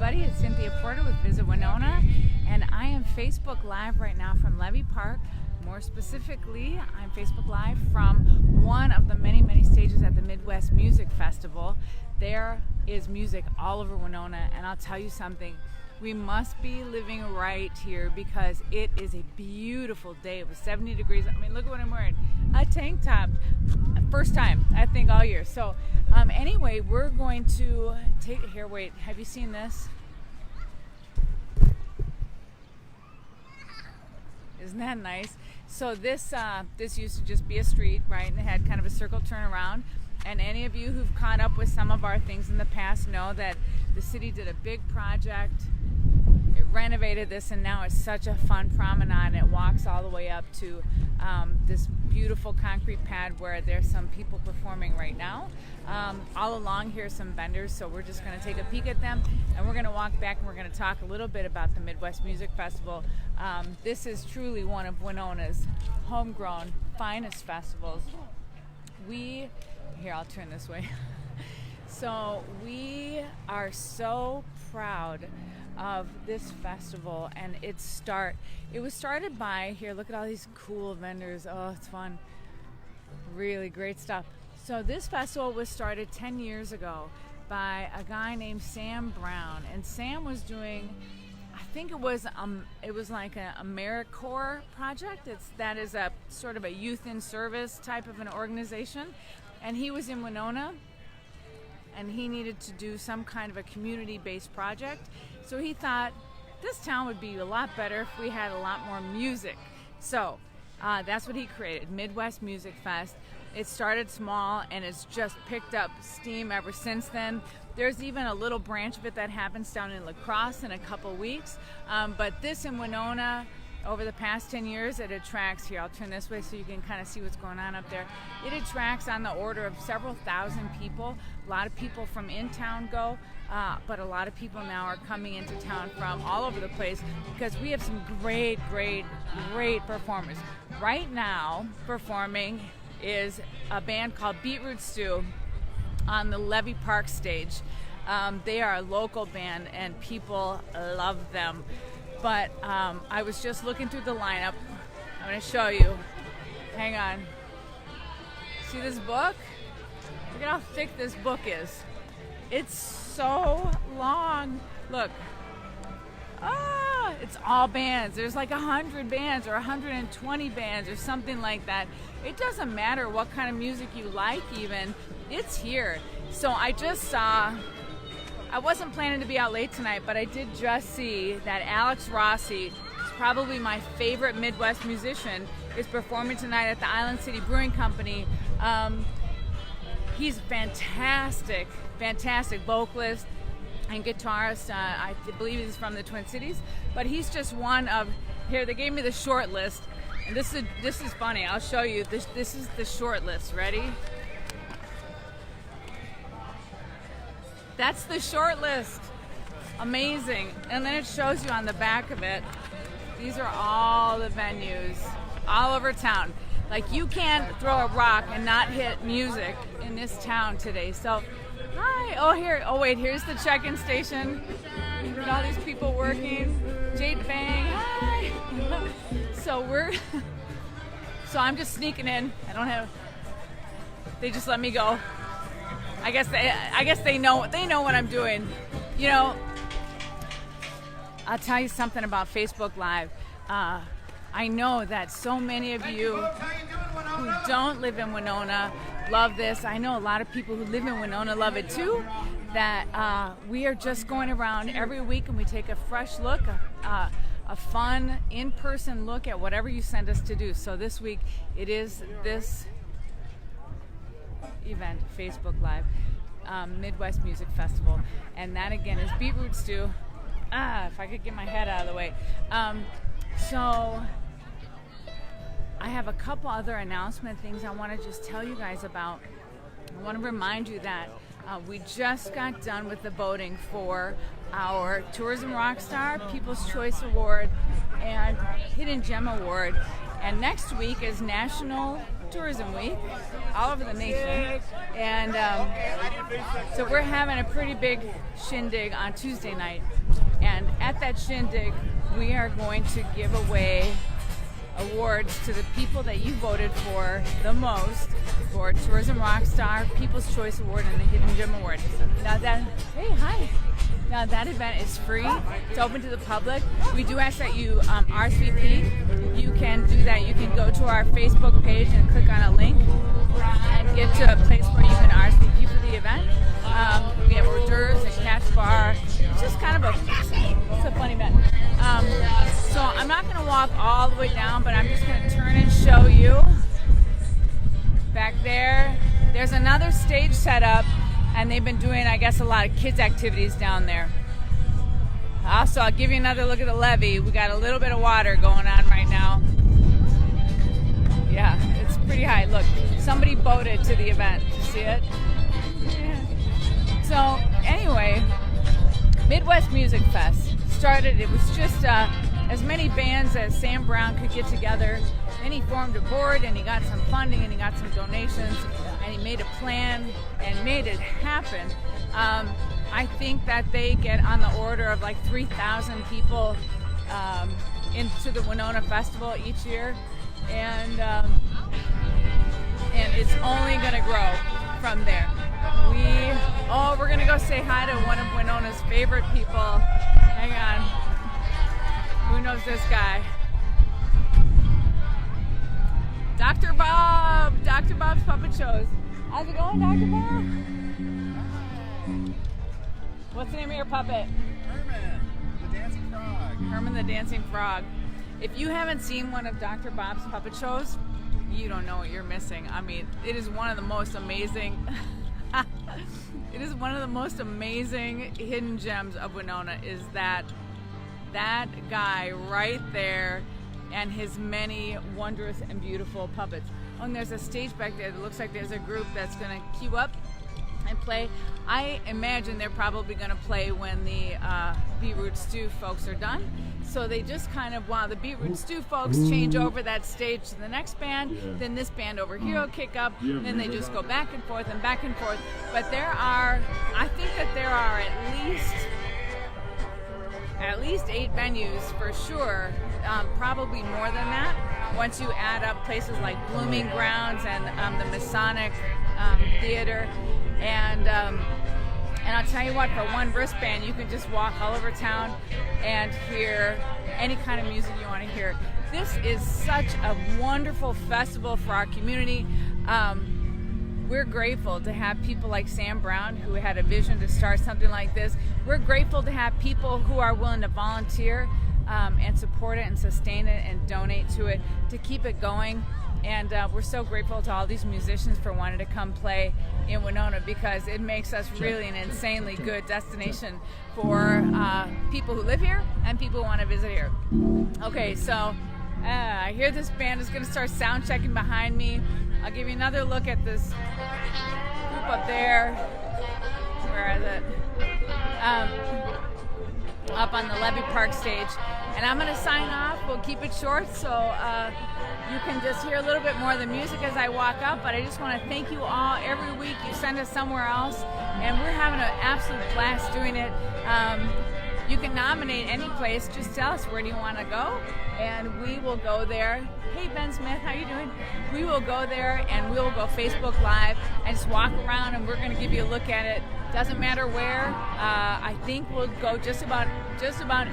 everybody. It's Cynthia Porter with Visit Winona, and I am Facebook Live right now from Levee Park. More specifically, I'm Facebook Live from one of the many stages at the Midwest Music Festival. There is music all over Winona, and I'll tell you something. We must be living right here because it is a beautiful day. It was 70 degrees. I mean, look at what I'm wearing. A tank top. First time, I think, all year. So anyway, we're going to take, here, wait, have you seen this? Isn't that nice? So this used to just be a street, right? And it had kind of a circle turnaround. And any of you who've caught up with some of our things in the past know that the city did a big project. It renovated this, and now it's such a fun promenade. It walks all the way up to this beautiful concrete pad where there's some people performing right now. All along here are some vendors, so we're just going to take a peek at them, and we're going to walk back and we're going to talk a little bit about the Midwest Music Festival. This is truly one of Winona's homegrown finest festivals. Here, I'll turn this way. So we are so proud of this festival, and it was started by, here, look at all these cool vendors. Oh, it's fun. Really great stuff. So this festival was started 10 years ago by a guy named Sam Brown, and Sam was doing, I think it was like an AmeriCorps project. That is a sort of a youth in service type of an organization, and he was in Winona, and he needed to do some kind of a community-based project. So he thought this town would be a lot better if we had a lot more music. So that's what he created, Midwest Music Fest. It started small, and it's just picked up steam ever since then. There's even a little branch of it that happens down in La Crosse in a couple weeks. But this in Winona, over the past 10 years, it attracts, here, I'll turn this way so you can kind of see what's going on up there. It attracts on the order of several thousand people. A lot of people from in town go, but a lot of people now are coming into town from all over the place because we have some great performers. Right now, performing is a band called Beetroot Stew on the Levee Park stage. They are a local band, and people love them. But I was just looking through the lineup. I'm going to show you. Hang on. See this book? Look at how thick this book is. It's so long. Look. It's all bands. There's like 100 bands or 120 bands or something like that. It doesn't matter what kind of music you like even. It's here. So I just saw... I wasn't planning to be out late tonight, but I did just see that Alex Rossi, who's probably my favorite Midwest musician, is performing tonight at the Island City Brewing Company. He's fantastic vocalist and guitarist. I believe he's from the Twin Cities, but he's just one of, here, they gave me the short list, and this is funny. I'll show you. This is the short list. Ready? That's the short list. Amazing. And then it shows you on the back of it, these are all the venues all over town. Like, you can't throw a rock and not hit music in this town today. So, hi. Oh, here. Oh, wait. Here's the check-in station. Look at all these people working. Jade Bang. Hi. So I'm just sneaking in. They just let me go. I guess they know what I'm doing. You know, I'll tell you something about Facebook Live. I know that so many of you who don't live in Winona love this. I know a lot of people who live in Winona love it too. That we are just going around every week and we take a fresh look, a fun in-person look at whatever you send us to do. So this week it is this event, Facebook Live, Midwest Music Festival, and that again is Beetroot Stew. If I could get my head out of the way. So I have a couple other announcement things I want to just tell you guys about. I want to remind you that we just got done with the voting for our Tourism Rockstar, People's Choice Award, and Hidden Gem Award. And next week is National Tourism Week all over the nation. And so we're having a pretty big shindig on Tuesday night. And at that shindig, we are going to give away awards to the people that you voted for the most for Tourism Rockstar, People's Choice Award, and the Hidden Gem Award. Now that, hey, hi. Now that event is free. It's open to the public. We do ask that you RSVP. You can do that. You can go to our Facebook page and click on a link and get to a place where you can RSVP for the event. We have hors d'oeuvres and catch bar. It's just kind of it's a fun event. So I'm not going to walk all the way down, but I'm just going to turn and show you. Back there, there's another stage set up, and they've been doing, I guess, a lot of kids' activities down there. Also, I'll give you another look at the levee. We got a little bit of water going on right now. Yeah, it's pretty high. Look, somebody boated to the event. You see it? Yeah. So, anyway, Midwest Music Fest started. It was just as many bands as Sam Brown could get together. Then he formed a board, and he got some funding, and he got some donations, and he made a plan and made it happen. I think that they get on the order of like 3,000 people into the Winona Festival each year, and it's only going to grow from there. We're going to go say hi to one of Winona's favorite people. Hang on. Who knows this guy? Dr. Bob! Dr. Bob's Puppet Shows. How's it going, Dr. Bob? What's the name of your puppet? Herman, the Dancing Frog. Herman the Dancing Frog. If you haven't seen one of Dr. Bob's Puppet Shows, you don't know what you're missing. I mean, it is one of the most amazing... it is one of the most amazing hidden gems of Winona, is that guy right there and his many wondrous and beautiful puppets. Oh, and there's a stage back there that looks like there's a group that's going to queue up and play. I imagine they're probably going to play when the Beetroot Stew folks are done. So they just kind of, while the Beetroot Stew folks change over that stage to the next band, then this band over here will kick up, then they just go back and forth and back and forth. But I think that there are at least 8 venues for sure, probably more than that, once you add up places like Blooming Grounds and the Masonic Theater. And I'll tell you what, for one wristband, you can just walk all over town and hear any kind of music you want to hear. This is such a wonderful festival for our community. We're grateful to have people like Sam Brown, who had a vision to start something like this. We're grateful to have people who are willing to volunteer and support it and sustain it and donate to it to keep it going. And we're so grateful to all these musicians for wanting to come play in Winona, because it makes us really an insanely good destination for people who live here and people who want to visit here. Okay, so I hear this band is going to start sound checking behind me. I'll give you another look at this group up there. Where is it? Up on the Levee Park stage. And I'm going to sign off. We'll keep it short so you can just hear a little bit more of the music as I walk up. But I just want to thank you all. Every week you send us somewhere else, and we're having an absolute blast doing it. You can nominate any place. Just tell us, where do you want to go, and we will go there. Hey, Ben Smith, how you doing? We will go there, and we'll go Facebook Live and just walk around, and we're going to give you a look at it. Doesn't matter where. I think we'll go just about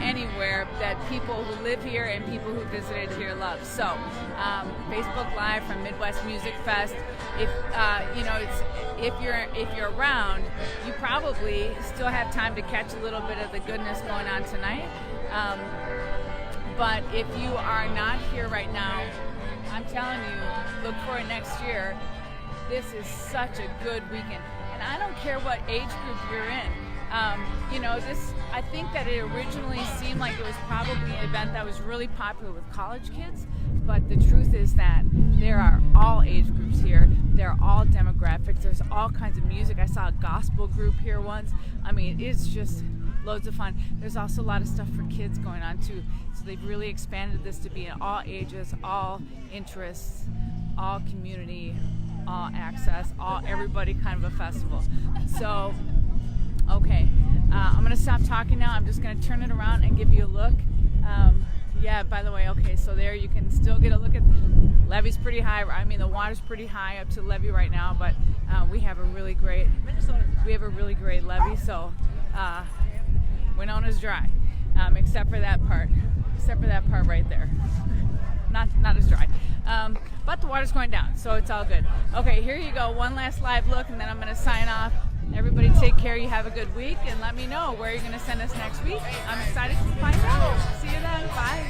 anywhere that people who live here and people who visited here love. So, Facebook Live from Midwest Music Fest. If you're around, you probably still have time to catch a little bit of the goodness going on tonight. But if you are not here right now, I'm telling you, look for it next year. This is such a good weekend. And I don't care what age group you're in. I think that it originally seemed like it was probably an event that was really popular with college kids, but the truth is that there are all age groups here. There are all demographics. There's all kinds of music. I saw a gospel group here once. I mean, it's just loads of fun. There's also a lot of stuff for kids going on too. So they've really expanded this to be in all ages, all interests, all community, all access, all everybody kind of a festival. So, okay, I'm gonna stop talking now. I'm just gonna turn it around and give you a look. Yeah, by the way, okay, so there you can still get a look at Levee's pretty high. I mean, the water's pretty high up to Levee right now, but we have a really great Levee. So Winona's dry, except for that part right there. Not as dry, but the water's going down, so it's all good. Okay, here you go. One last live look, and then I'm gonna sign off. Everybody take care, you have a good week, and let me know where you're going to send us next week. I'm excited to find out. See you then. Bye.